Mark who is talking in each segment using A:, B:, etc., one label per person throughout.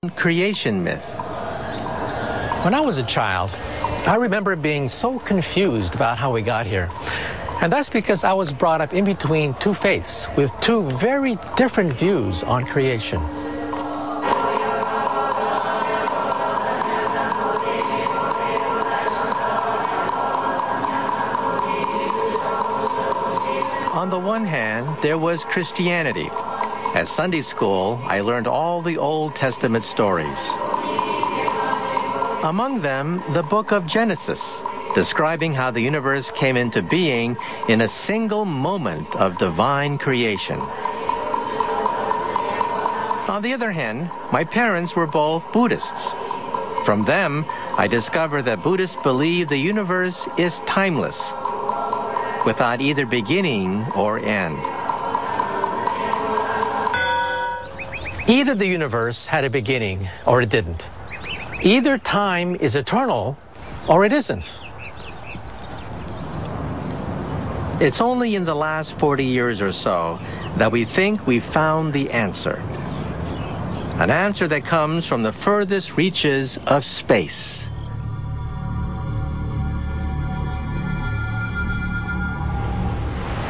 A: creation myth.
B: When I was a child, I remember being so confused about how we got here. And that's because I was brought up in between two faiths with two very different views on creation.
A: On the one hand, there was Christianity. At Sunday school, I learned all the Old Testament stories. Among them, the book of Genesis, describing how the universe came into being in a single moment of divine creation. On the other hand, my parents were both Buddhists. From them, I discovered that Buddhists believe the universe is timeless, without either beginning or end.
B: Either the universe had a beginning or it didn't. Either time is eternal or it isn't.
A: It's only in the last 40 years or so that we think we've found the answer. An answer that comes from the furthest reaches of space.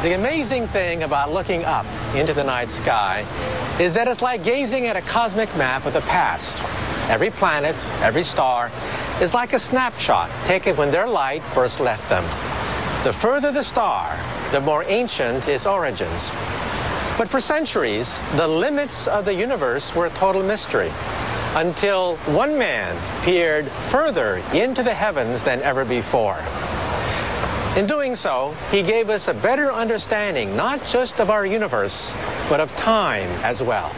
B: The amazing thing about looking up into the night sky is that it's like gazing at a cosmic map of the past. Every planet, every star is like a snapshot taken when their light first left them. The further the star, the more ancient its origins. But for centuries, the limits of the universe were a total mystery, until one man peered further into the heavens than ever before. In doing so, he gave us a better understanding not just of our universe, but of time as well.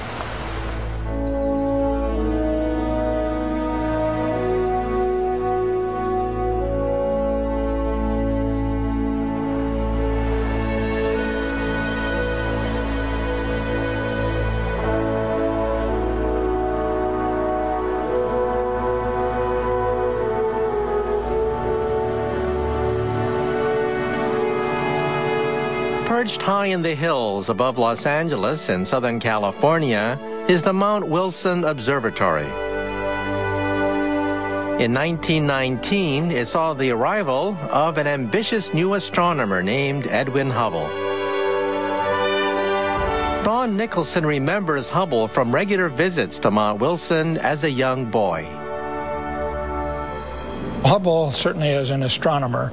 A: Perched high in the hills above Los Angeles in Southern California is the Mount Wilson Observatory. In 1919, it saw the arrival of an ambitious new astronomer named Edwin Hubble. Don Nicholson remembers Hubble from regular visits to Mount Wilson as a young boy.
C: Hubble, certainly as an astronomer,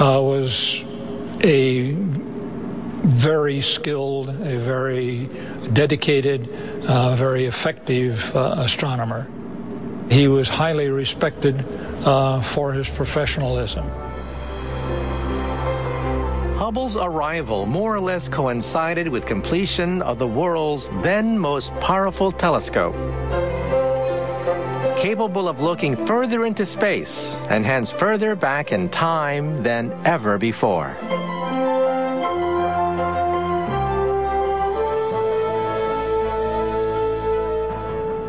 C: was a very skilled, a very dedicated, very effective astronomer. He was highly respected for his professionalism.
A: Hubble's arrival more or less coincided with completion of the world's then most powerful telescope, capable of looking further into space and hence further back in time than ever before.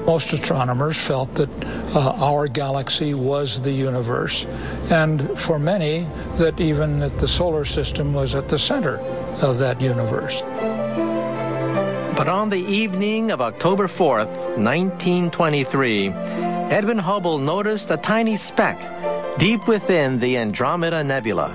C: Most astronomers felt that our galaxy was the universe, and for many, that even that the solar system was at the center of that universe.
A: But on the evening of October 4th, 1923, Edwin Hubble noticed a tiny speck deep within the Andromeda Nebula.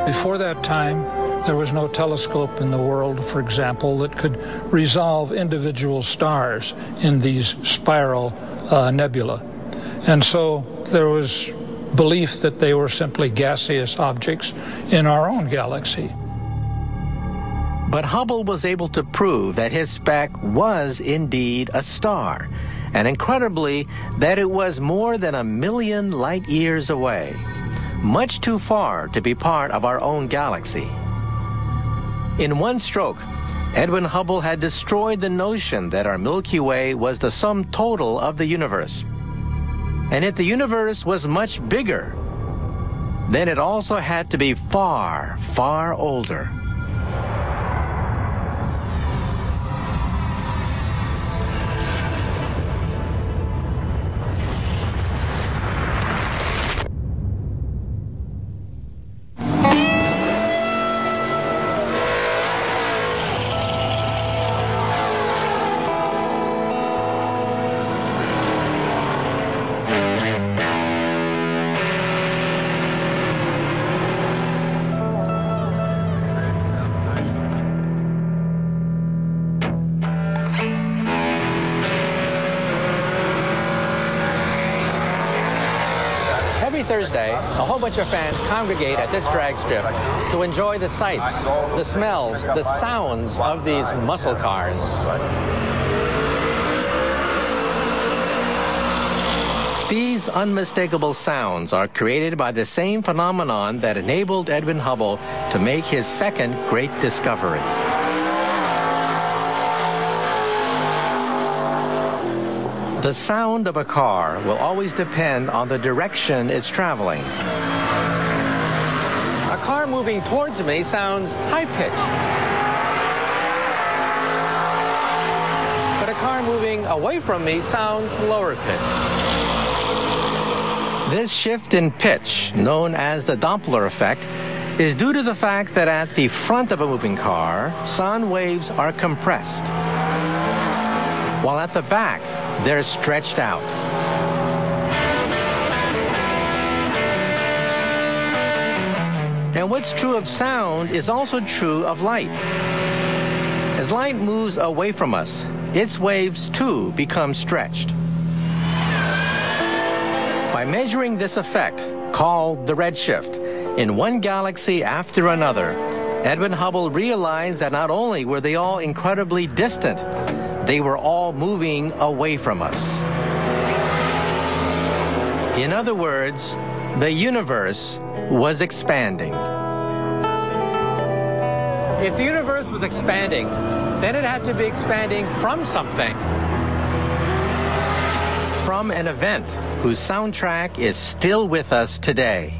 C: Before that time, there was no telescope in the world, for example, that could resolve individual stars in these spiral nebula. And so there was belief that they were simply gaseous objects in our own galaxy.
A: But Hubble was able to prove that his speck was indeed a star, and incredibly, that it was more than 1 million light years away, much too far to be part of our own galaxy. In one stroke, Edwin Hubble had destroyed the notion that our Milky Way was the sum total of the universe. And if the universe was much bigger, then it also had to be far, far older.
B: Thursday, a whole bunch of fans congregate at this drag strip to enjoy the sights, the smells, the sounds of these muscle cars. These unmistakable sounds are created by the same phenomenon that enabled Edwin Hubble to make his second great discovery. The sound of a car will always depend on the direction it's traveling. A car moving towards me sounds high-pitched. But a car moving away from me sounds lower-pitched. This shift in pitch, known as the Doppler effect, is due to the fact that at the front of a moving car, sound waves are compressed, while at the back, they're stretched out. And what's true of sound is also true of light. As light moves away from us, its waves too become stretched. By measuring this effect, called the redshift, in one galaxy after another, Edwin Hubble realized that not only were they all incredibly distant, they were all moving away from us. In other words, the universe was expanding. If the universe was expanding, then it had to be expanding from something. From an event whose soundtrack is still with us today.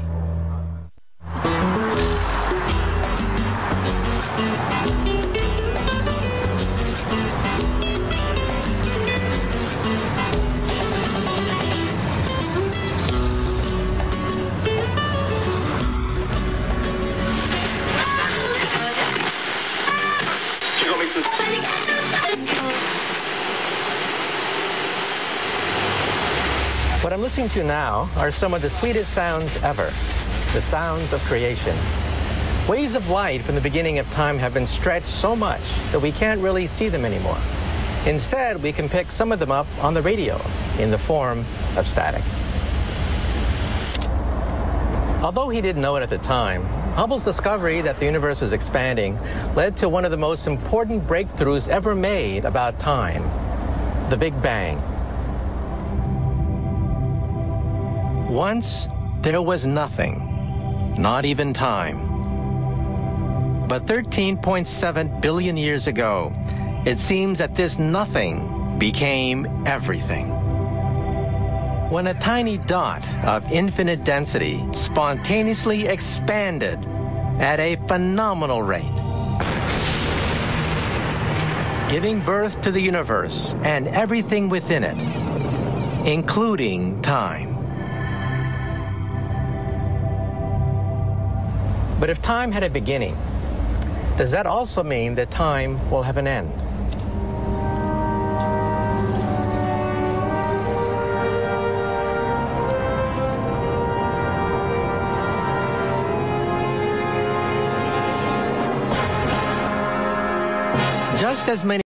B: What I'm listening to now are some of the sweetest sounds ever, the sounds of creation. Waves of light from the beginning of time have been stretched so much that we can't really see them anymore. Instead, we can pick some of them up on the radio in the form of static. Although he didn't know it at the time, Hubble's discovery that the universe was expanding led to one of the most important breakthroughs ever made about time, the Big Bang. Once, there was nothing, not even time. But 13.7 billion years ago, it seems that this nothing became everything. When a tiny dot of infinite density spontaneously expanded at a phenomenal rate, giving birth to the universe and everything within it, including time. But if time had a beginning, does that also mean that time will have an end? Just as many